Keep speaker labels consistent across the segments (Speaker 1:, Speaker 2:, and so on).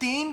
Speaker 1: 3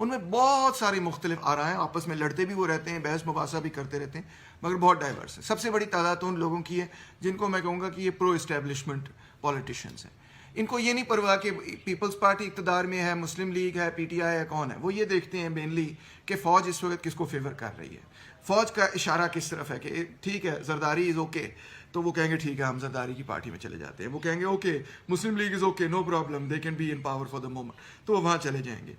Speaker 1: ان میں بہت ساری مختلف آراء ہیں, آپس میں لڑتے بھی وہ رہتے ہیں, بحث مباحثہ بھی کرتے رہتے ہیں, مگر بہت ڈائیورس ہے. سب سے بڑی تعداد تو ان لوگوں کی ہے جن کو میں کہوں گا کہ یہ پرو اسٹیبلشمنٹ پولیٹیشینس ہیں. ان کو یہ نہیں پرواہ کہ پیپلز پارٹی اقتدار میں ہے, مسلم لیگ ہے, پی ٹی آئی ہے, کون ہے. وہ یہ دیکھتے ہیں مینلی کہ فوج اس وقت کس کو فیور کر رہی ہے, فوج کا اشارہ کس طرف ہے, کہ ٹھیک ہے زرداری از اوکے, تو وہ کہیں گے ٹھیک ہے ہم زرداری کی پارٹی میں چلے جاتے ہیں. وہ کہیں گے okay Muslim League is okay, no problem, they can be in power for the moment, تو وہ وہاں چلے جائیں گے.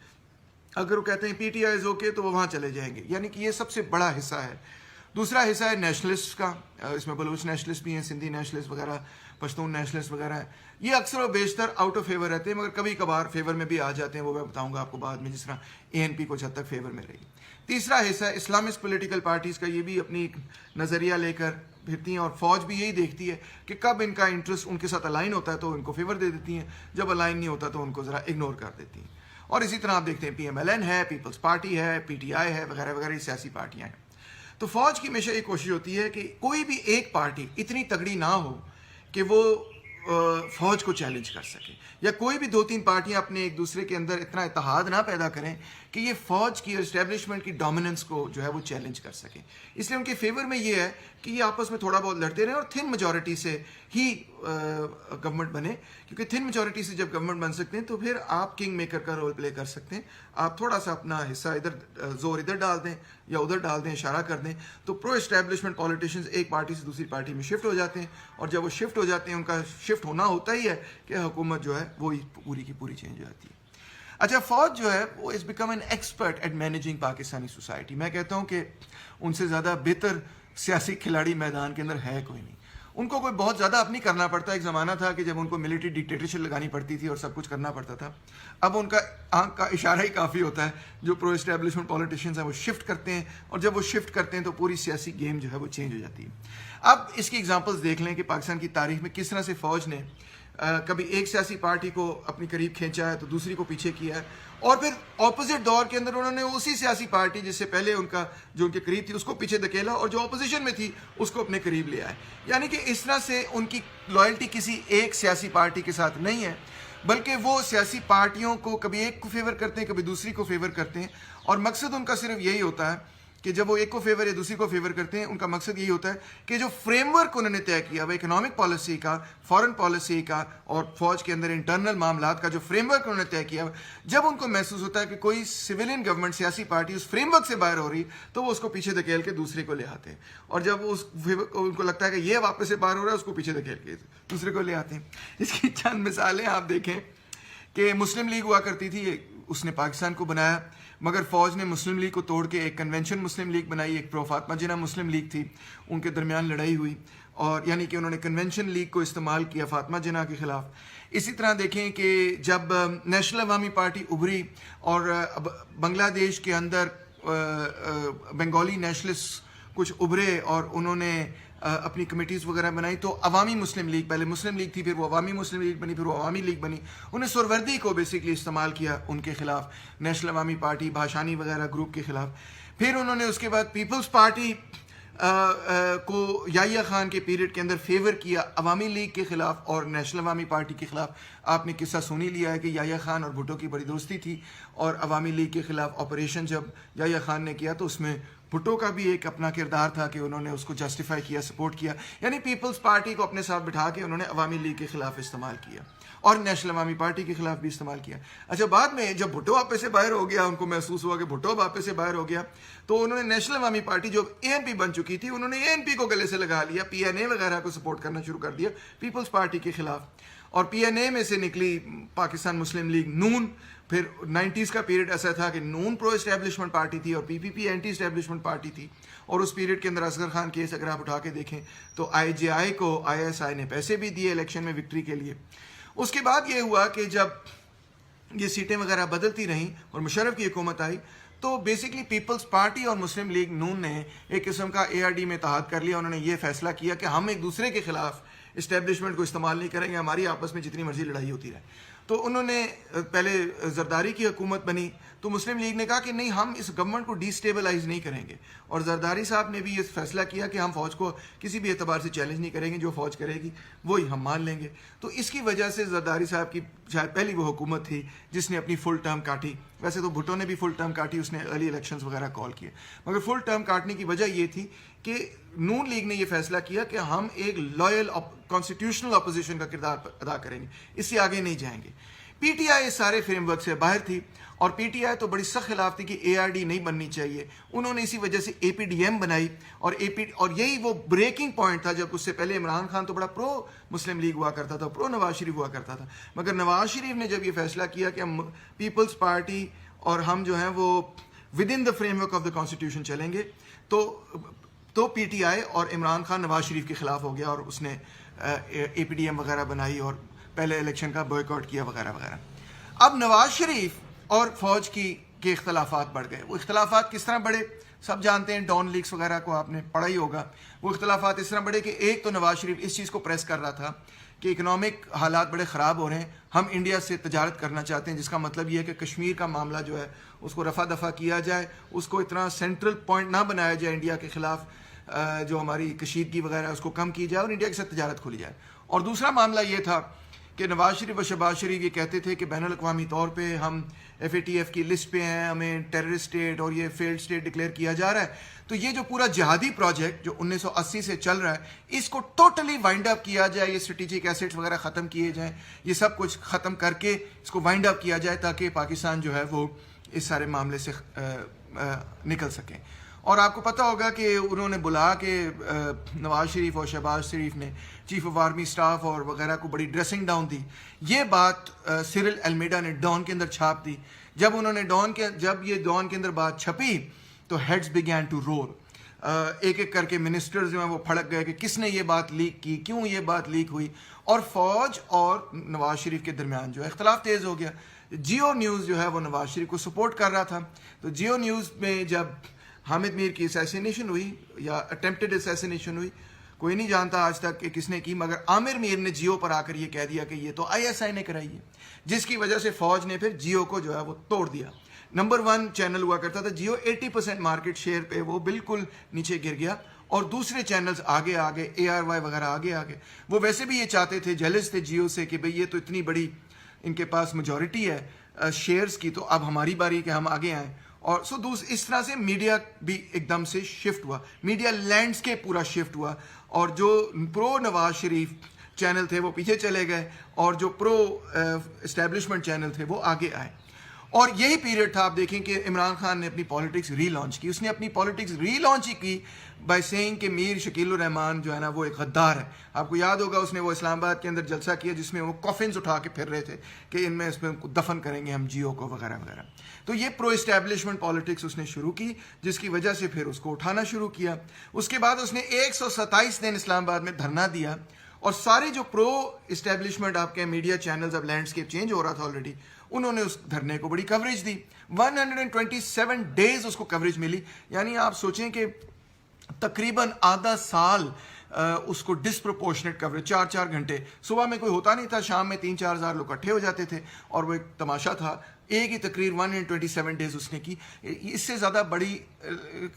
Speaker 1: اگر وہ کہتے ہیں P T I is okay, تو وہ وہاں چلے جائیں گے. یعنی کہ یہ سب سے بڑا حصہ ہے. دوسرا حصہ ہے نیشنلسٹ کا, اس میں بلوچ نیشنلسٹ بھی ہیں, سندھی نیشنلسٹ وغیرہ, پشتون نیشنلسٹ وغیرہ ہیں. یہ اکثر و بیشتر آؤٹ آف فیور رہتے ہیں, مگر کبھی کبھار فیور میں بھی آ جاتے ہیں, وہ میں بتاؤں گا آپ کو بعد میں, جس طرح اے این پی کچھ حد تک فیور میں رہی. تیسرا حصہ ہے اسلامسٹ پولیٹیکل پارٹیز کا, یہ بھی اپنی نظریہ لے کر پھرتی ہیں, اور فوج بھی یہی دیکھتی ہے کہ کب ان کا انٹرسٹ ان کے ساتھ الائن ہوتا ہے تو ان کو فیور دے دیتی ہیں, جب الائن نہیں ہوتا تو ان کو ذرا اگنور کر دیتی ہیں. اور اسی طرح آپ دیکھتے ہیں پی ایم ایل این ہے, پیپلز پارٹی ہے, پی ٹی آئی ہے, وغیرہ وغیرہ, سیاسی پارٹیاں ہیں. تو فوج کی ہمیشہ یہ کوشش ہوتی ہے کہ کوئی بھی ایک پارٹی اتنی تگڑی نہ ہو کہ وہ فوج کو چیلنج کر سکے, یا کوئی بھی 2-3 پارٹیاں اپنے ایک دوسرے کے اندر اتنا اتحاد نہ پیدا کریں کہ یہ فوج کی اسٹیبلشمنٹ کی ڈومیننس کو جو ہے وہ چیلنج کر سکیں. اس لیے ان کے فیور میں یہ ہے کہ یہ آپس میں تھوڑا بہت لڑتے رہیں اور تھن میجورٹی سے ہی گورنمنٹ بنے, کیونکہ تھن میجورٹی سے جب گورنمنٹ بن سکتے ہیں تو پھر آپ کنگ میکر کا رول پلے کر سکتے ہیں. آپ تھوڑا سا اپنا حصہ ادھر زور ادھر ڈال دیں یا ادھر ڈال دیں, اشارہ کر دیں, تو پرو اسٹیبلشمنٹ پولیٹیشینز ایک پارٹی سے دوسری پارٹی میں شفٹ ہو جاتے ہیں. اور جب وہ شفٹ ہو جاتے ہیں, ان کا شفٹ ہونا ہوتا ہی ہے کہ حکومت جو ہے وہ پوری کی پوری چینج ہو جاتی ہے. اچھا, فوج جو ہے وہ is become an expert at managing Pakistani society. میں کہتا ہوں کہ ان سے زیادہ بہتر سیاسی کھلاڑی میدان کے اندر ہے کوئی نہیں. ان کو کوئی بہت زیادہ اب نہیں کرنا پڑتا. ایک زمانہ تھا کہ جب ان کو ملٹری ڈکٹیٹرشپ لگانی پڑتی تھی اور سب کچھ کرنا پڑتا تھا. اب ان کا آنکھ کا اشارہ ہی کافی ہوتا ہے. جو پرو اسٹیبلشمنٹ پولیٹیشینز ہیں وہ شفٹ کرتے ہیں, اور جب وہ شفٹ کرتے ہیں تو پوری سیاسی گیم جو ہے وہ چینج ہو جاتی ہے. اب اس کی ایگزامپلس دیکھ لیں کہ پاکستان کی تاریخ میں کس طرح سے فوج نے کبھی ایک سیاسی پارٹی کو اپنی قریب کھینچا ہے تو دوسری کو پیچھے کیا ہے, اور پھر اپوزٹ دور کے اندر انہوں نے اسی سیاسی پارٹی جس سے پہلے ان کا جو ان کے قریب تھی اس کو پیچھے دھکیلا, اور جو اپوزیشن میں تھی اس کو اپنے قریب لے آئے. یعنی کہ اس طرح سے ان کی لائلٹی کسی ایک سیاسی پارٹی کے ساتھ نہیں ہے, بلکہ وہ سیاسی پارٹیوں کو کبھی ایک کو فیور کرتے ہیں, کبھی دوسری کو فیور کرتے ہیں. اور مقصد ان کا صرف یہی ہوتا ہے کہ جب وہ ایک کو فیور یا دوسری کو فیور کرتے ہیں, ان کا مقصد یہی ہوتا ہے کہ جو فریم ورک انہوں نے طے کیا وہ اکنامک پالیسی کا, فارن پالیسی کا, اور فوج کے اندر انٹرنل معاملات کا جو فریم ورک انہوں نے طے کیا, جب ان کو محسوس ہوتا ہے کہ کوئی سویلین گورنمنٹ سیاسی پارٹی اس فریم ورک سے باہر ہو رہی تو وہ اس کو پیچھے دھکیل کے دوسرے کو لے آتے ہیں. اور جب ان کو لگتا ہے کہ یہ واپس سے باہر ہو رہا ہے, اس کو پیچھے دھکیل کے دوسرے کو لے آتے ہیں. اس کی چند مثالیں آپ دیکھیں کہ مسلم لیگ ہوا کرتی تھی, اس نے پاکستان کو بنایا, مگر فوج نے مسلم لیگ کو توڑ کے ایک کنونشن مسلم لیگ بنائی. ایک پرو فاطمہ جناح مسلم لیگ تھی, ان کے درمیان لڑائی ہوئی, اور یعنی کہ انہوں نے کنونشن لیگ کو استعمال کیا فاطمہ جناح کے خلاف. اسی طرح دیکھیں کہ جب نیشنل عوامی پارٹی ابھری اور بنگلہ دیش کے اندر بنگالی نیشنلسٹ کچھ ابھرے اور انہوں نے اپنی کمیٹیز وغیرہ بنائی, تو عوامی مسلم لیگ, پہلے مسلم لیگ تھی, پھر وہ عوامی مسلم لیگ بنی, پھر وہ عوامی لیگ بنی. انہیں سروردی کو بیسکلی استعمال کیا ان کے خلاف, نیشنل عوامی پارٹی, بھاشانی وغیرہ گروپ کے خلاف. پھر انہوں نے اس کے بعد پیپلز پارٹی کو یحییٰ خان کے پیریڈ کے اندر فیور کیا عوامی لیگ کے خلاف اور نیشنل عوامی پارٹی کے خلاف. آپ نے قصہ سنی لیا ہے کہ یحییٰ خان اور بھٹو کی بڑی دوستی تھی, اور عوامی لیگ کے خلاف آپریشن جب یحییٰ خان نے کیا تو اس میں بھٹو کا بھی ایک اپنا کردار تھا کہ انہوں نے اس کو جسٹیفائی کیا, سپورٹ کیا. یعنی پیپلز پارٹی کو اپنے ساتھ بٹھا کے انہوں نے عوامی لیگ کے خلاف استعمال کیا, اور نیشنل عوامی پارٹی کے خلاف بھی استعمال کیا. اچھا, بعد میں جب بھٹو آپے سے باہر ہو گیا, ان کو محسوس ہوا کہ بھٹو اب آپے سے باہر ہو گیا, تو انہوں نے نیشنل عوامی پارٹی جو اے این پی بن چکی تھی, انہوں نے اے این پی کو گلے سے لگا لیا, پی این اے وغیرہ کو سپورٹ کرنا شروع کر دیا پیپلز پارٹی کے خلاف. اور پی این اے میں سے نکلی پاکستان مسلم لیگ نون. پھر 90s کا پیریڈ ایسا تھا کہ نون پرو اسٹیبلشمنٹ پارٹی تھی اور پی پی پی اینٹی اسٹیبلشمنٹ پارٹی تھی. اور اس پیریڈ کے اندر اصغر خان کیس اگر آپ اٹھا کے دیکھیں تو آئی جے آئی کو آئی ایس آئی نے پیسے بھی دیے الیکشن میں وکٹری کے لیے. اس کے بعد یہ ہوا کہ جب یہ سیٹیں وغیرہ بدلتی رہیں اور مشرف کی حکومت آئی, تو بیسکلی پیپلز پارٹی اور مسلم لیگ نون نے ایک قسم کا اے آر ڈی میں اتحاد کر لیا. انہوں نے یہ فیصلہ کیا کہ ہم ایک دوسرے کے خلاف اسٹیبلشمنٹ کو استعمال نہیں کریں گے, ہماری آپس میں جتنی مرضی لڑائی ہوتی رہے. تو انہوں نے پہلے زرداری کی حکومت بنی, تو مسلم لیگ نے کہا کہ نہیں, ہم اس گورنمنٹ کو ڈی سٹیبلائز نہیں کریں گے, اور زرداری صاحب نے بھی یہ فیصلہ کیا کہ ہم فوج کو کسی بھی اعتبار سے چیلنج نہیں کریں گے, جو فوج کرے گی وہی ہم مان لیں گے. تو اس کی وجہ سے زرداری صاحب کی شاید پہلی وہ حکومت تھی جس نے اپنی فل ٹرم کاٹی. ویسے تو بھٹو نے بھی فل ٹرم کاٹی, اس نے ارلی الیکشنز وغیرہ کال کیے, مگر فل ٹرم کاٹنے کی وجہ یہ تھی کہ نون لیگ نے یہ فیصلہ کیا کہ ہم ایک لائل کانسٹیٹیوشنل اپوزیشن کا کردار ادا کریں گے, اس سے آگے نہیں جائیں گے. پی ٹی آئی اس سارے فریم ورک سے باہر تھی, اور پی ٹی آئی تو بڑی سخت خلاف تھی کہ اے آر ڈی نہیں بننی چاہیے. انہوں نے اسی وجہ سے اے پی ڈی ایم بنائی, اور یہی وہ بریکنگ پوائنٹ تھا. جب اس سے پہلے عمران خان تو بڑا پرو مسلم لیگ ہوا کرتا تھا, پرو نواز شریف ہوا کرتا تھا, مگر نواز شریف نے جب یہ فیصلہ کیا کہ ہم پیپلز پارٹی اور ہم جو ہیں وہ with in the frame work of the constitution چلیں گے, تو پی ٹی آئی اور عمران خان نواز شریف کے خلاف ہو گیا, اور اس نے اے پی ڈی ایم وغیرہ بنائی اور پہلے الیکشن کا بوائکاٹ کیا وغیرہ وغیرہ. اب نواز شریف اور فوج کے اختلافات بڑھ گئے. وہ اختلافات کس طرح بڑھے سب جانتے ہیں, ڈان لیکس وغیرہ کو آپ نے پڑھا ہی ہوگا. وہ اختلافات اس طرح بڑھے کہ ایک تو نواز شریف اس چیز کو پریس کر رہا تھا کہ اکنامک حالات بڑے خراب ہو رہے ہیں, ہم انڈیا سے تجارت کرنا چاہتے ہیں, جس کا مطلب یہ ہے کہ کشمیر کا معاملہ جو ہے اس کو رفع دفع کیا جائے, اس کو اتنا سینٹرل پوائنٹ نہ بنایا جائے انڈیا کے خلاف, جو ہماری کشیدگی وغیرہ ہے اس کو کم کی جائے اور انڈیا کے ساتھ تجارت کھولی جائے. اور دوسرا معاملہ یہ تھا کہ نواز شریف اور شہباز شریف یہ کہتے تھے کہ بین الاقوامی طور پہ ہم ایف اے ٹی ایف کی لسٹ پہ ہیں, ہمیں ٹیررسٹ اسٹیٹ اور یہ فیلڈ اسٹیٹ ڈکلیئر کیا جا رہا ہے, تو یہ جو پورا جہادی پروجیکٹ جو 1980 سے چل رہا ہے اس کو ٹوٹلی وائنڈ اپ کیا جائے, یہ اسٹریٹجک ایسیٹس وغیرہ ختم کیے جائیں, یہ سب کچھ ختم کر کے اس کو وائنڈ اپ کیا جائے تاکہ پاکستان جو ہے وہ اس سارے معاملے سے نکل سکیں. اور آپ کو پتہ ہوگا کہ انہوں نے بلا کے نواز شریف اور شہباز شریف نے چیف آف آرمی اسٹاف اور وغیرہ کو بڑی ڈریسنگ ڈاؤن دی. یہ بات سیرل المیڈا نے ڈان کے اندر چھاپ دی. جب انہوں نے جب یہ ڈان کے اندر بات چھپی تو ہیڈز بگین ٹو رول, ایک ایک کر کے منسٹرز جو ہیں وہ پھڑک گئے کہ کس نے یہ بات لیک کی, کیوں یہ بات لیک ہوئی, اور فوج اور نواز شریف کے درمیان جو ہے اختلاف تیز ہو گیا. جیو نیوز جو ہے وہ نواز شریف کو سپورٹ کر رہا تھا, تو جیو نیوز میں جب حامد میر کی اسیسینیشن ہوئی یا اٹیمپٹڈ اسیسینیشن ہوئی, کوئی نہیں جانتا آج تک کہ کس نے کی, مگر عامر میر نے جیو پر آ کر یہ کہہ دیا کہ یہ تو آئی ایس آئی نے کرائی ہے, جس کی وجہ سے فوج نے پھر جیو کو جو ہے وہ توڑ دیا. نمبر 1 چینل ہوا کرتا تھا جیو, 80% مارکیٹ شیئر پہ وہ بالکل نیچے گر گیا, اور دوسرے چینلز آگے اے آر وائی وغیرہ آگے. وہ ویسے بھی یہ چاہتے تھے, جیلس تھے جیو سے کہ بھئی یہ تو اتنی بڑی ان کے پاس میجورٹی ہے شیئرز کی, تو اب ہماری باری کہ ہم آگے آئیں. اور اس طرح سے میڈیا بھی ایک دم سے شفٹ ہوا, میڈیا لینڈسکیپ پورا شفٹ ہوا, اور جو پرو نواز شریف چینل تھے وہ پیچھے چلے گئے, اور جو پرو اسٹیبلشمنٹ چینل تھے وہ آگے آئے. اور یہی پیریڈ تھا, آپ دیکھیں کہ عمران خان نے اپنی پالیٹکس ری لانچ کی. اس نے اپنی پالیٹکس ری لانچ ہی کی بائی سیئنگ کہ میر شکیل الرحمان جو ہے نا وہ ایک غدار ہے. آپ کو یاد ہوگا اس نے وہ اسلام آباد کے اندر جلسہ کیا جس میں وہ کافنز اٹھا کے پھر رہے تھے کہ ان میں اس میں دفن کریں گے ہم جیو کو وغیرہ وغیرہ. تو یہ پرو اسٹیبلشمنٹ پالیٹکس اس نے شروع کی, جس کی وجہ سے پھر اس کو اٹھانا شروع کیا. اس کے بعد اس نے 127 دن اسلام آباد میں دھرنا دیا, اور سارے جو پرو اسٹیبلشمنٹ آپ کے میڈیا چینلز, اب لینڈسکیپ چینج ہو رہا تھا آلریڈی, انہوں نے اس دھرنے کو بڑی کوریج دی. 127 ڈیز اس کو کوریج ملی, یعنی آپ سوچیں کہ تقریباً آدھا سال اس کو ڈسپروپورشنیٹ کوریج, 4 گھنٹے. صبح میں کوئی ہوتا نہیں تھا, شام میں 3-4 ہزار لوگ اکٹھے ہو جاتے تھے, اور وہ ایک تماشا تھا. ایک ہی تقریر 127 ڈیز اس نے کی. اس سے زیادہ بڑی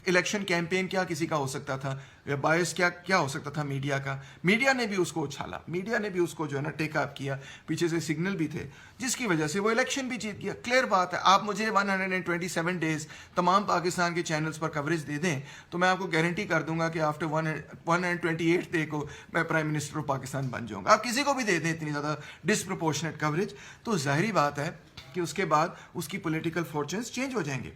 Speaker 1: الیکشن کیمپین کیا کسی کا ہو سکتا تھا, یا باعث کیا ہو سکتا تھا میڈیا کا. میڈیا نے بھی اس کو اچھالا, میڈیا نے بھی اس کو جو ہے نا ٹیک اپ کیا, پیچھے سے سگنل بھی تھے, جس کی وجہ سے وہ الیکشن بھی جیت گیا. کلیئر بات ہے, آپ مجھے 127 ڈیز تمام پاکستان کے چینلز پر کوریج دے دیں تو میں آپ کو گارنٹی کر دوں گا کہ آفٹر 128 ڈے کو میں پرائم منسٹر آف پاکستان بن جاؤں گا. آپ کسی کو بھی دے دیں اتنی زیادہ ڈسپروپورشنیٹ کوریج, تو ظاہری بات ہے کہ اس کے بعد اس کی پولیٹیکل فارچونز چینج ہو جائیں گے.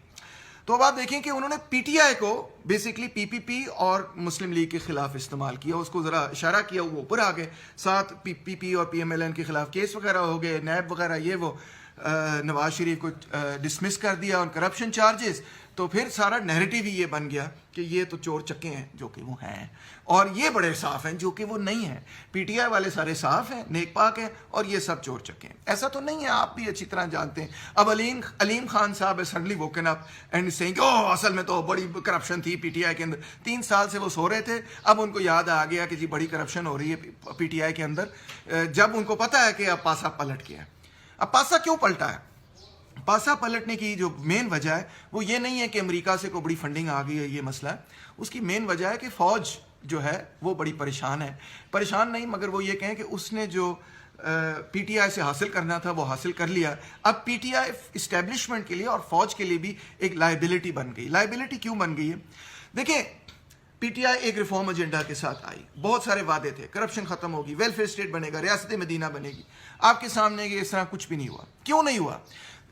Speaker 1: تو اب آپ دیکھیں کہ انہوں نے پی ٹی آئی کو بیسکلی پی پی پی اور مسلم لیگ کے خلاف استعمال کیا, اس کو ذرا اشارہ کیا, وہ اوپر آ گئے. ساتھ پی پی پی اور پی ایم ایل این کے خلاف کیس وغیرہ ہو گئے, نیب وغیرہ, یہ وہ نواز شریف کو ڈسمس کر دیا اور کرپشن چارجز. تو پھر سارا نیریٹیو ہی یہ بن گیا کہ یہ تو چور چکے ہیں جو کہ وہ ہیں, اور یہ بڑے صاف ہیں جو کہ وہ نہیں ہیں. پی ٹی آئی والے سارے صاف ہیں, نیک پاک ہیں, اور یہ سب چور چکے ہیں. ایسا تو نہیں ہے, آپ بھی اچھی طرح جانتے ہیں. اب Aleem Khan Sahab suddenly woken up and saying oh اصل میں تو بڑی کرپشن تھی پی ٹی آئی کے اندر. 3 سال سے وہ سو رہے تھے, اب ان کو یاد آ گیا کہ جی بڑی کرپشن ہو رہی ہے پی ٹی آئی کے اندر, جب ان کو پتا ہے کہ اب پاسا پلٹ گیا. اب پاسا کیوں پلٹا ہے؟ پاسا پلٹنے کی جو مین وجہ ہے وہ یہ نہیں ہے کہ امریکہ سے کوئی بڑی فنڈنگ آ گئی ہے، یہ مسئلہ ہے. اس کی مین وجہ ہے کہ فوج جو ہے وہ بڑی پریشان ہے. پریشان نہیں، مگر وہ یہ کہیں کہ اس نے جو پی ٹی آئی سے حاصل کرنا تھا وہ حاصل کر لیا. اب پی ٹی آئی اسٹیبلشمنٹ کے لیے اور فوج کے لیے بھی ایک لائبلٹی بن گئی. لائبلٹی کیوں بن گئی ہے؟ دیکھیں، پی ٹی آئی ایک ریفارم ایجنڈا کے ساتھ آئی، بہت سارے وعدے تھے، کرپشن ختم ہوگی، ویلفیئر اسٹیٹ بنے گا، ریاست مدینہ بنے گی. آپ کے سامنے کہ اس طرح کچھ بھی نہیں ہوا. کیوں نہیں ہوا؟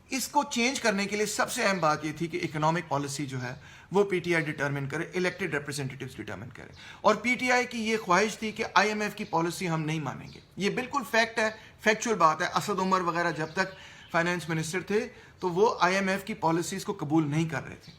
Speaker 1: اس کو چینج کرنے کے لیے سب سے اہم بات یہ تھی کہ اکنامک پالیسی جو ہے وہ پی ٹی آئی ڈٹرمن کرے، الیکٹڈ ریپرزینٹیوز ڈٹرمن کرے. اور پی ٹی آئی کی یہ خواہش تھی کہ آئی ایم ایف کی پالیسی ہم نہیں مانیں گے. یہ بالکل فیکٹ ہے، فیکچوئل بات ہے. اسد عمر وغیرہ جب تک فائنانس منسٹر تھے تو وہ آئی ایم ایف کی پالیسیز کو قبول نہیں کر رہے تھے.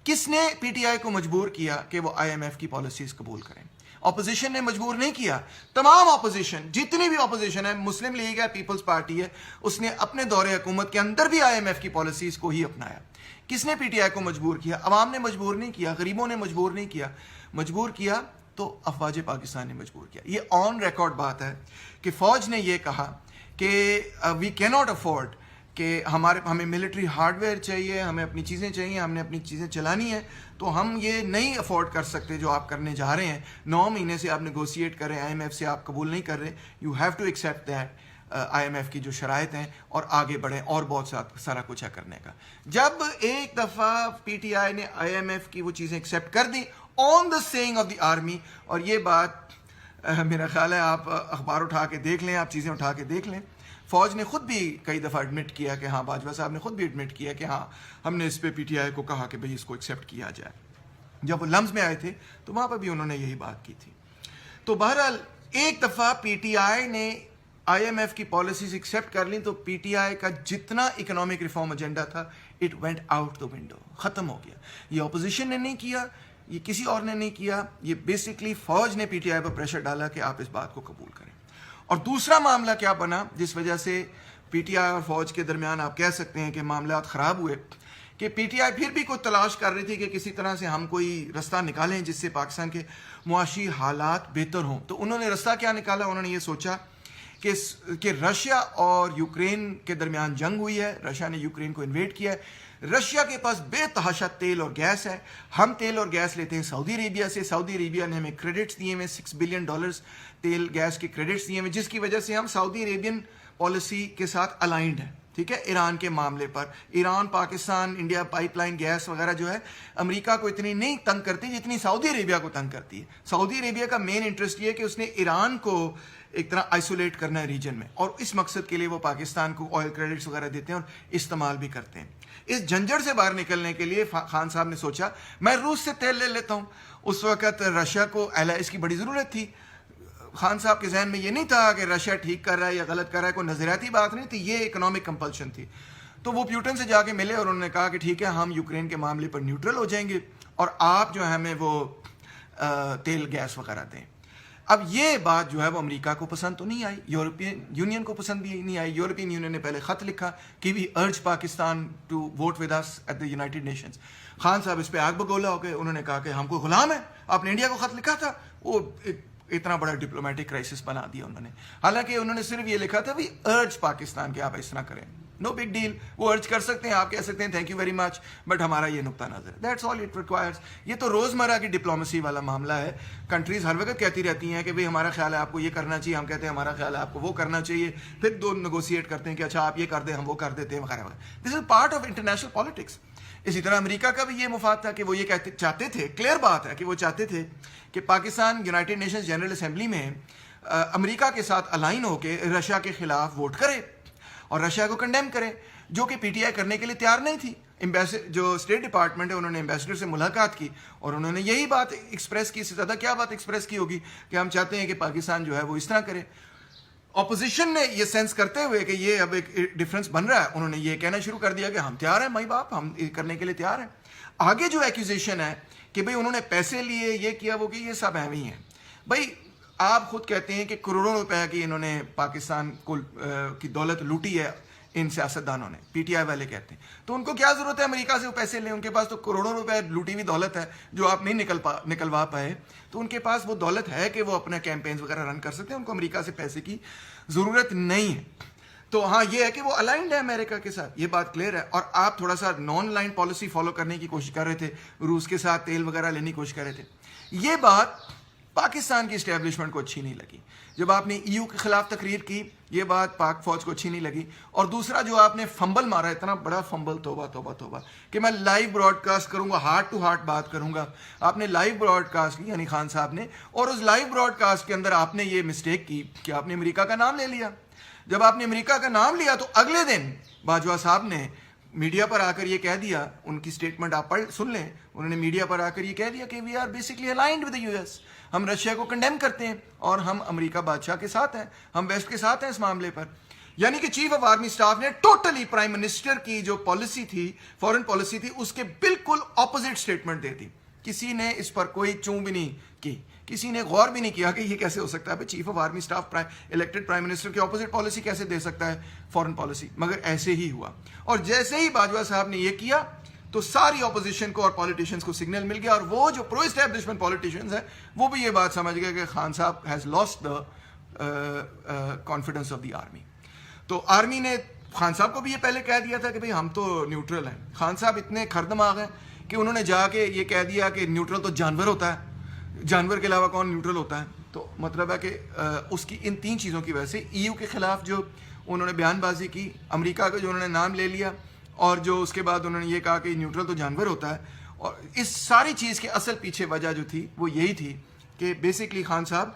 Speaker 1: کس نے پی ٹی آئی کو مجبور کیا کہ وہ آئی ایم ایف کی پالیسیز قبول کریں؟ اپوزیشن نے مجبور نہیں کیا. تمام اپوزیشن، جتنی بھی اپوزیشن ہے، مسلم لیگ ہے، پیپلز پارٹی ہے، اس نے اپنے دور حکومت کے اندر بھی آئی ایم ایف کی پالیسیز کو ہی اپنایا. کس نے پی ٹی آئی کو مجبور کیا؟ عوام نے مجبور نہیں کیا، غریبوں نے مجبور نہیں کیا. مجبور کیا تو افواج پاکستان نے مجبور کیا. یہ آن ریکارڈ بات ہے کہ فوج نے یہ کہا کہ وی کی ناٹ افورڈ، کہ ہمیں ملٹری ہارڈ ویئر چاہیے، ہمیں اپنی چیزیں چاہیے، ہم نے اپنی چیزیں چلانی ہیں، تو ہم یہ نہیں افورڈ کر سکتے جو آپ کرنے جا رہے ہیں. 9 مہینے سے آپ نیگوشیٹ کر رہے ہیں، آئی ایم ایف سے آپ قبول نہیں کر رہے. You have to accept that I M F کی جو شرائط ہیں، اور آگے بڑھیں، اور بہت سارا کچھ ہے کرنے کا. جب ایک دفعہ پی ٹی آئی نے آئی ایم ایف کی وہ چیزیں ایکسیپٹ کر دی آن دا سینگ آف دی آرمی، اور یہ بات میرا خیال ہے آپ اخبار اٹھا کے دیکھ لیں، آپ چیزیں اٹھا کے دیکھ لیں، فوج نے خود بھی کئی دفعہ ایڈمٹ کیا کہ ہاں، باجوہ صاحب نے خود بھی ایڈمٹ کیا کہ ہاں، ہم نے اس پہ پی ٹی آئی کو کہا کہ بھئی اس کو ایکسیپٹ کیا جائے. جب وہ لمز میں آئے تھے تو وہاں پہ بھی انہوں نے یہی بات کی تھی. تو بہرحال ایک دفعہ پی ٹی آئی نے آئی ایم ایف کی پالیسیز ایکسیپٹ کر لیں تو پی ٹی آئی کا جتنا اکنامک ریفارم ایجنڈا تھا it went out the window, ختم ہو گیا. یہ اپوزیشن نے نہیں کیا، یہ کسی اور نے نہیں کیا، یہ بیسکلی فوج نے P T I per pressure ڈالا کہ آپ اس بات کو قبول کریں. اور دوسرا معاملہ کیا بنا جس وجہ سے پی ٹی آئی اور فوج کے درمیان آپ کہہ سکتے ہیں کہ معاملات خراب ہوئے، کہ پی ٹی آئی پھر بھی کوئی تلاش کر رہی تھی کہ کسی طرح سے ہم کوئی رستہ نکالیں جس سے پاکستان کے معاشی حالات بہتر ہوں. تو انہوں نے رستہ کیا نکالا؟ انہوں نے یہ سوچا کہ رشیا اور یوکرین کے درمیان جنگ ہوئی ہے، رشیا نے یوکرین کو انویڈ کیا ہے، رشیا کے پاس بے تحاشا تیل اور گیس ہے، ہم تیل اور گیس لیتے ہیں سعودی عربیہ سے، سعودی عربیہ نے ہمیں کریڈٹس دیے ہوئے $6 بلین تیل گیس کے کریڈٹس دیے ہوئے، جس کی وجہ سے ہم سعودی عربین پالیسی کے ساتھ الائنڈ ہیں. ٹھیک ہے، ایران کے معاملے پر Iran, Pakistan, India pipeline gas وغیرہ جو ہے امریکہ کو اتنی نہیں تنگ کرتی جتنی سعودی عربیہ کو تنگ کرتی ہے. سعودی عربیہ کا مین انٹرسٹ یہ ہے کہ اس نے ایران کو ایک طرح آئسولیٹ کرنا ہے ریجن میں، اور اس مقصد کے لیے وہ پاکستان کو آئل کریڈٹس وغیرہ دیتے ہیں اور استعمال بھی کرتے ہیں. اس جھنجھڑ سے باہر نکلنے کے لیے خان صاحب نے سوچا میں روس سے تیل لے لیتا ہوں. اس وقت رشیا کو ایلائز کی بڑی ضرورت تھی. خان صاحب کے ذہن میں یہ نہیں تھا کہ رشیا ٹھیک کر رہا ہے یا غلط کر رہا ہے، کوئی نظریاتی بات نہیں تھی، یہ اکنامک کمپلشن تھی. تو وہ پیوٹن سے جا کے ملے اور انہوں نے کہا کہ ٹھیک ہے، ہم یوکرین کے معاملے پر نیوٹرل ہو جائیں گے اور آپ جو ہے ہمیں وہ تیل گیس وغیرہ دیں. اب یہ بات جو ہے وہ امریکہ کو پسند تو نہیں آئی، یورپین یونین کو پسند بھی نہیں آئی. یورپین یونین نے پہلے خط لکھا کہ we urge Pakistan to vote with us at the United Nations. Khan Sahab اس پہ آگ بگولا ہو گئے، انہوں نے کہا کہ ہم کو غلام ہے، آپ نے انڈیا کو خط لکھا تھا. وہ اتنا بڑا ڈپلومیٹک کرائسس بنا دیا انہوں نے. حالانکہ انہوں نے صرف یہ لکھا تھا وی ارج پاکستان کہ آپ اس طرح کریں. نو بگ ڈیل، وہ ارج کر سکتے ہیں، آپ کہہ سکتے ہیں thank you very much, but ہمارا یہ نقطہ نظر ہے، دیٹس آل اٹ ریکوائرز. یہ تو روزمرہ کی ڈپلومیسی والا معاملہ ہے. کنٹریز ہر وقت کہتی رہتی ہیں کہ بھئی ہمارا خیال ہے آپ کو یہ کرنا چاہیے، ہم کہتے ہیں ہمارا خیال ہے آپ کو وہ کرنا چاہیے، پھر دو نیگوشیٹ کرتے ہیں کہ اچھا آپ یہ کر دیں ہم وہ کر دیتے ہیں وغیرہ وغیرہ. This is part of international politics. اسی طرح امریکہ کا بھی یہ مفاد تھا کہ وہ یہ چاہتے تھے، کلیئر بات ہے کہ وہ چاہتے تھے کہ Pakistan United nations general assembly میں امریکہ کے ساتھ الائن ہو کے رشیا کے خلاف ووٹ کرے اور رشیا کو کنڈیم کرے، جو کہ پی ٹی آئی کرنے کے لیے تیار نہیں تھی. جو اسٹیٹ ڈپارٹمنٹ ہے انہوں نے ایمبیسڈر سے ملاقات کی اور انہوں نے یہی بات ایکسپریس کی. اس سے زیادہ کیا بات ایکسپریس کی ہوگی کہ ہم چاہتے ہیں کہ پاکستان جو ہے وہ اس طرح کرے. اپوزیشن نے یہ سینس کرتے ہوئے کہ یہ اب ایک ڈفرینس بن رہا ہے، انہوں نے یہ کہنا شروع کر دیا کہ ہم تیار ہیں مائی باپ، ہم کرنے کے لیے تیار ہیں. آگے جو ایکوزیشن ہے کہ بھئی انہوں نے پیسے لیے، یہ کیا وہ کیا، یہ سب اہم ہی ہیں. بھئی آپ خود کہتے ہیں کہ کروڑوں روپے کی انہوں نے پاکستان کو کی دولت لوٹی ہے ان سیاستدانوں نے، پی ٹی آئی والے کہتے ہیں. تو ان کو کیا ضرورت ہے امریکہ سے وہ پیسے لیں؟ ان کے پاس تو کروڑوں روپے لوٹی ہوئی دولت ہے جو آپ نہیں نکلوا پائے. تو ان کے پاس وہ دولت ہے کہ وہ اپنا کیمپینز وغیرہ رن کر سکتے ہیں، ان کو امریکہ سے پیسے کی ضرورت نہیں ہے. تو ہاں یہ ہے کہ وہ الائنڈ ہے امریکہ کے ساتھ, یہ بات کلیئر ہے. اور آپ تھوڑا سا نان الائنڈ پالیسی فالو کرنے کی کوشش کر رہے تھے, روس کے ساتھ تیل وغیرہ لینے کی کوشش کر رہے تھے. یہ بات پاکستان کی اسٹیبلشمنٹ کو اچھی نہیں لگی. جب آپ نے EU کے خلاف تقریر کی, یہ بات پاک فوج کو اچھی نہیں لگی. اور دوسرا جو آپ نے فمبل مارا, اتنا بڑا فمبل, توبہ توبہ توبہ, کہ میں لائیو براڈ کاسٹ کروں گا, ہارٹ ٹو ہارٹ بات کروں گا. آپ نے لائیو براڈ کاسٹ کی, یعنی خان صاحب نے, اور اس لائیو براڈ کاسٹ کے اندر آپ نے یہ مسٹیک کی کہ آپ نے امریکہ کا نام لے لیا. جب آپ نے امریکہ کا نام لیا تو اگلے دن باجوہ صاحب نے میڈیا پر آ کر یہ کہہ دیا, ان کی سٹیٹمنٹ آپ سن لیں, انہوں نے میڈیا پر آ کر یہ کہہ دیا کہ we are basically aligned with the US, ہم رشیا کو کنڈیم کرتے ہیں اور ہم امریکہ بادشاہ کے ساتھ ہیں, ہم ویسٹ کے ساتھ ہیں اس معاملے پر. یعنی کہ چیف آف آرمی اسٹاف نے ٹوٹلی پرائم منسٹر کی جو پالیسی تھی, فورن پالیسی تھی, اس کے بالکل اپوزٹ سٹیٹمنٹ دے دی. کسی نے اس پر کوئی چوں بھی نہیں کی, کسی نے غور بھی نہیں کیا کہ یہ کیسے ہو سکتا ہے. Chief of army staff elected prime minister کے اپوزٹ پالیسی کیسے دے سکتا ہے, فورن پالیسی. مگر ایسے ہی ہوا, اور جیسے ہی باجوہ صاحب نے یہ کیا تو ساری اپوزیشن کو اور پالیٹیشینز کو سگنل مل گیا, اور وہ جو پرو اسٹیبلشمنٹ پالیٹیشینز ہیں وہ بھی یہ بات سمجھ گئے کہ خان صاحب has lost the confidence of the army. تو آرمی نے خان صاحب کو بھی یہ پہلے کہہ دیا تھا کہ بھئی ہم تو نیوٹرل ہیں. خان صاحب اتنے کھردماغ ہیں کہ انہوں نے جا کے یہ کہہ دیا کہ نیوٹرل تو جانور ہوتا ہے, جانور کے علاوہ کون نیوٹرل ہوتا ہے. تو مطلب ہے کہ اس کی ان تین چیزوں کی وجہ سے EU کے خلاف جو انہوں نے بیان بازی کی, امریکہ کا جو انہوں نے نام لے لیا, اور جو اس کے بعد انہوں نے یہ کہا کہ نیوٹرل تو جانور ہوتا ہے. اور اس ساری چیز کے اصل پیچھے وجہ جو تھی وہ یہی تھی کہ بیسکلی خان صاحب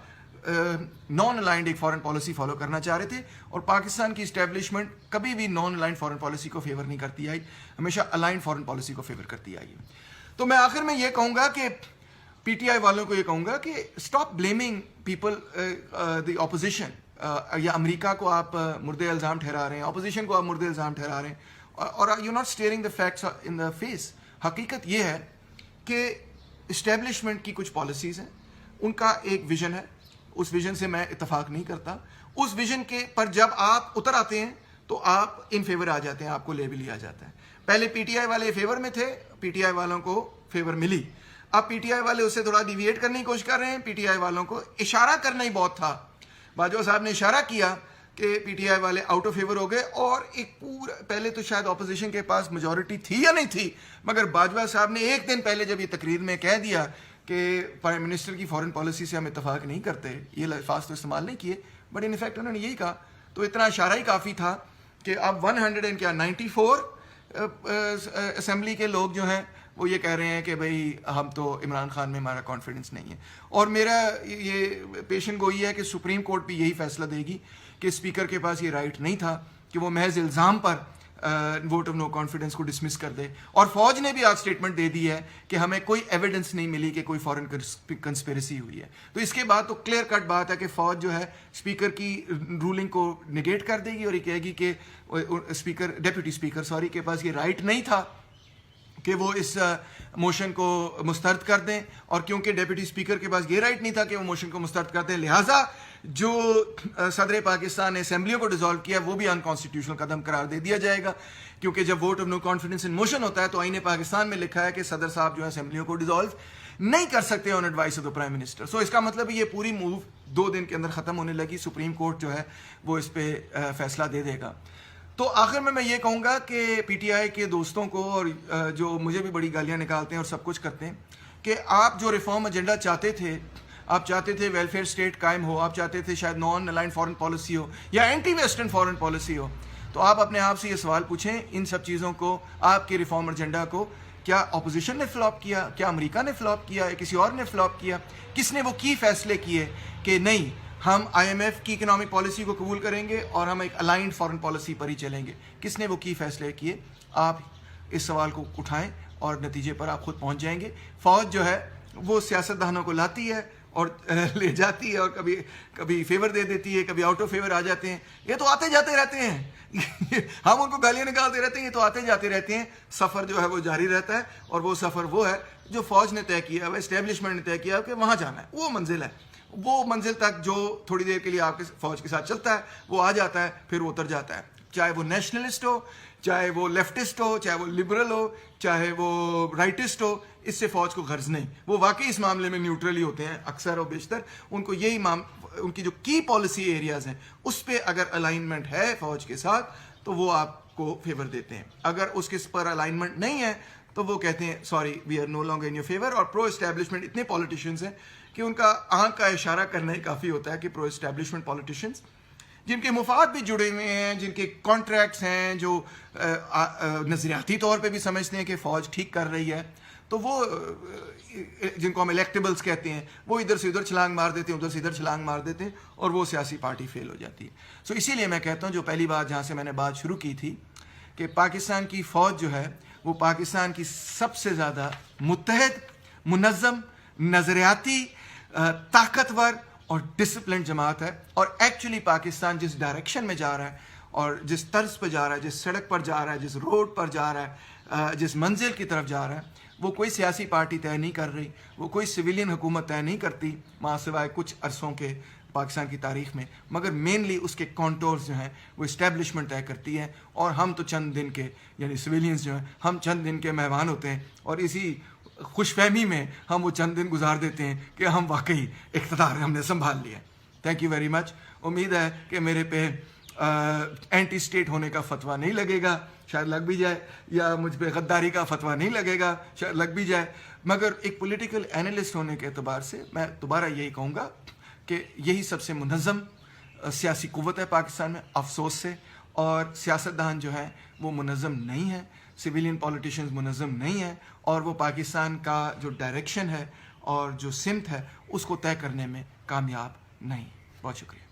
Speaker 1: نان الائنڈ ایک فارن پالیسی فالو کرنا چاہ رہے تھے, اور پاکستان کی اسٹیبلشمنٹ کبھی بھی نان الائنڈ فارن پالیسی کو فیور نہیں کرتی آئی, ہمیشہ الائنڈ فارن پالیسی کو فیور کرتی آئی. تو میں آخر میں یہ کہوں گا کہ PTI والوں کو یہ کہوں گا کہ اسٹاپ بلیمنگ پیپل, دی اپوزیشن, یا امریکہ کو آپ مرد الزام ٹھہرا رہے ہیں, اپوزیشن کو آپ مرد الزام ٹھہرا رہے ہیں, اور you not staring the facts in the face. حقیقت یہ ہے کہ اسٹیبلشمنٹ کی کچھ پالیسیز ہیں, ان کا ایک ویژن ہے, اس ویژن سے میں اتفاق نہیں کرتا. اس ویژن کے پر جب آپ اتر آتے ہیں تو آپ ان فیور آ جاتے ہیں, آپ کو لیبل لیا جاتا ہے. پہلے PTI والے فیور میں تھے, PTI والوں کو فیور ملی. اب PTI والے اسے تھوڑا ڈیویٹ کرنے کی کوشش کر رہے ہیں. PTI والوں کو اشارہ کرنا ہی بہت تھا. باجوہ صاحب نے اشارہ کیا کہ PTI والے آؤٹ آف فیور ہو گئے, اور ایک پورا, پہلے تو شاید اپوزیشن کے پاس میجورٹی تھی یا نہیں تھی, مگر باجوہ صاحب نے ایک دن پہلے جب یہ تقریر میں کہہ دیا کہ پرائم منسٹر کی فارن پالیسی سے ہم اتفاق نہیں کرتے, یہ الفاظ تو استعمال نہیں کیے, بٹ ان افیکٹ انہوں نے یہی کہا. تو اتنا اشارہ ہی کافی تھا کہ اب 194 اسمبلی کے لوگ جو ہیں وہ یہ کہہ رہے ہیں کہ بھئی ہم تو عمران خان میں ہمارا کانفیڈنس نہیں ہے. اور میرا یہ پیشن گوئی ہے کہ سپریم کورٹ بھی یہی فیصلہ دے گی کہ اسپیکر کے پاس یہ رائٹ نہیں تھا کہ وہ محض الزام پر ووٹ آف نو کانفیڈنس کو ڈسمس کر دے. اور فوج نے بھی آج اسٹیٹمنٹ دے دی ہے کہ ہمیں کوئی ایویڈنس نہیں ملی کہ کوئی فارن کنسپیریسی ہوئی ہے. تو اس کے بعد تو کلیئر کٹ بات ہے کہ فوج جو ہے اسپیکر کی رولنگ کو نگیٹ کر دے گی, اور یہ کہے گی کہ اسپیکر, ڈیپٹی اسپیکر سوری, کے پاس یہ رائٹ نہیں تھا کہ وہ اس موشن کو مسترد کر دیں, اور کیونکہ ڈیپٹی اسپیکر کے پاس یہ رائٹ نہیں تھا کہ وہ موشن کو مسترد کر دیں, لہٰذا جو صدر پاکستان نے اسمبلیوں کو ڈیزالو کیا وہ بھی انکانسٹیٹیوشنل قدم قرار دے دیا جائے گا. کیونکہ جب vote of no confidence in motion ہوتا ہے تو آئین پاکستان میں لکھا ہے کہ صدر صاحب جو ہے اسمبلیوں کو ڈیزالو نہیں کر سکتے on advice of the prime minister. So اس کا مطلب یہ پوری موو 2 دن کے اندر ختم ہونے لگی. سپریم کورٹ جو ہے وہ اس پہ فیصلہ دے دے گا. تو آخر میں یہ کہوں گا کہ PTI کے دوستوں کو, اور جو مجھے بھی بڑی گالیاں نکالتے ہیں اور سب کچھ کرتے ہیں, کہ آپ جو ریفارم ایجنڈا چاہتے تھے, آپ چاہتے تھے ویلفیئر اسٹیٹ قائم ہو, آپ چاہتے تھے شاید نان الائنڈ فارن پالیسی ہو یا اینٹی ویسٹرن فارن پالیسی ہو, تو آپ اپنے آپ سے یہ سوال پوچھیں ان سب چیزوں کو, آپ کے ریفارم ایجنڈا کو کیا اپوزیشن نے فلاپ کیا, کیا امریکہ نے فلاپ کیا, یا کسی اور نے فلاپ کیا؟ کس نے وہ کی فیصلے کیے کہ نہیں ہم IMF کی اکنامک پالیسی کو قبول کریں گے اور ہم ایک الائنڈ فارن پالیسی پر ہی چلیں گے؟ کس نے وہ کی فیصلے کیے؟ آپ اس سوال کو اٹھائیں اور نتیجے پر آپ خود پہنچ جائیں گے. فوج جو ہے وہ سیاستدانوں کو لاتی ہے اور لے جاتی ہے, اور کبھی فیور دے دیتی ہے, کبھی آؤٹ آف فیور آ جاتے ہیں. یہ تو آتے جاتے رہتے ہیں ہم ان کو گالیاں نکالتے رہتے ہیں, یہ تو آتے جاتے رہتے ہیں. سفر جو ہے وہ جاری رہتا ہے, اور وہ سفر وہ ہے جو فوج نے طے کیا, وہ اسٹیبلشمنٹ نے طے کیا کہ وہاں جانا ہے, وہ منزل ہے. وہ منزل تک جو تھوڑی دیر کے لیے آپ کے فوج کے ساتھ چلتا ہے وہ آ جاتا ہے, پھر وہ اتر جاتا ہے. چاہے وہ نیشنلسٹ ہو, چاہے وہ لیفٹسٹ ہو, چاہے وہ لبرل ہو, چاہے وہ رائٹسٹ ہو, اس سے فوج کو غرض نہیں. وہ واقعی اس معاملے میں نیوٹرل ہی ہوتے ہیں اکثر و بیشتر. ان کو یہی ان کی جو کی پالیسی ایریاز ہیں اس پہ اگر الائنمنٹ ہے فوج کے ساتھ تو وہ آپ کو فیور دیتے ہیں. اگر اس کے پر الائنمنٹ نہیں ہے تو وہ کہتے ہیں sorry we are no longer in your favour. اور پرو اسٹیبلشمنٹ اتنے پالیٹیشینز ہیں کہ ان کا آنکھ کا اشارہ کرنا ہی کافی ہوتا ہے کہ پرو اسٹیبلشمنٹ پالیٹیشینز جن کے مفاد بھی جڑے ہوئے ہیں, جن کے کانٹریکٹس ہیں, جو نظریاتی طور پہ بھی سمجھتے ہیں کہ فوج ٹھیک کر رہی ہے, تو وہ جن کو ہم الیکٹیبلز کہتے ہیں وہ ادھر سے ادھر چھلانگ مار دیتے ہیں, ادھر سے ادھر چھلانگ مار دیتے ہیں اور وہ سیاسی پارٹی فیل ہو جاتی ہے. سو اسی لیے میں کہتا ہوں جو پہلی بات جہاں سے میں نے بات شروع کی تھی کہ پاکستان کی فوج جو ہے وہ پاکستان کی سب سے زیادہ متحد, منظم, نظریاتی, طاقتور اور ڈسپلنڈ جماعت ہے. اور ایکچولی پاکستان جس ڈائریکشن میں جا رہا ہے اور جس طرز پہ جا رہا ہے, جس سڑک پر جا رہا ہے, جس روڈ پر جا رہا ہے, جس منزل کی طرف جا رہا ہے, وہ کوئی سیاسی پارٹی طے نہیں کر رہی, وہ کوئی سویلین حکومت طے نہیں کرتی ماں سوائے کچھ عرصوں کے پاکستان کی تاریخ میں, مگر مینلی اس کے کانٹورز جو ہیں وہ اسٹیبلشمنٹ طے کرتی ہے. اور ہم تو چند دن کے یعنی سویلینز جو ہیں ہم چند دن کے مہمان ہوتے ہیں اور اسی خوش فہمی میں ہم وہ چند دن گزار دیتے ہیں کہ ہم واقعی اقتدار ہم نے سنبھال لیا. Thank you very much. امید ہے کہ میرے پہ اینٹی اسٹیٹ ہونے کا فتویٰ نہیں لگے گا, شاید لگ بھی جائے, یا مجھ پہ غداری کا فتویٰ نہیں لگے گا, شاید لگ بھی جائے, مگر ایک پولیٹیکل اینالسٹ ہونے کے اعتبار سے میں دوبارہ یہی کہوں گا کہ یہی سب سے منظم سیاسی قوت ہے پاکستان میں, افسوس سے. اور سیاستدان جو ہیں وہ منظم نہیں ہیں, سویلین پولیٹیشینز منظم نہیں ہیں, اور وہ پاکستان کا جو ڈائریکشن ہے اور جو سمت ہے اس کو طے کرنے میں کامیاب نہیں. بہت شکریہ.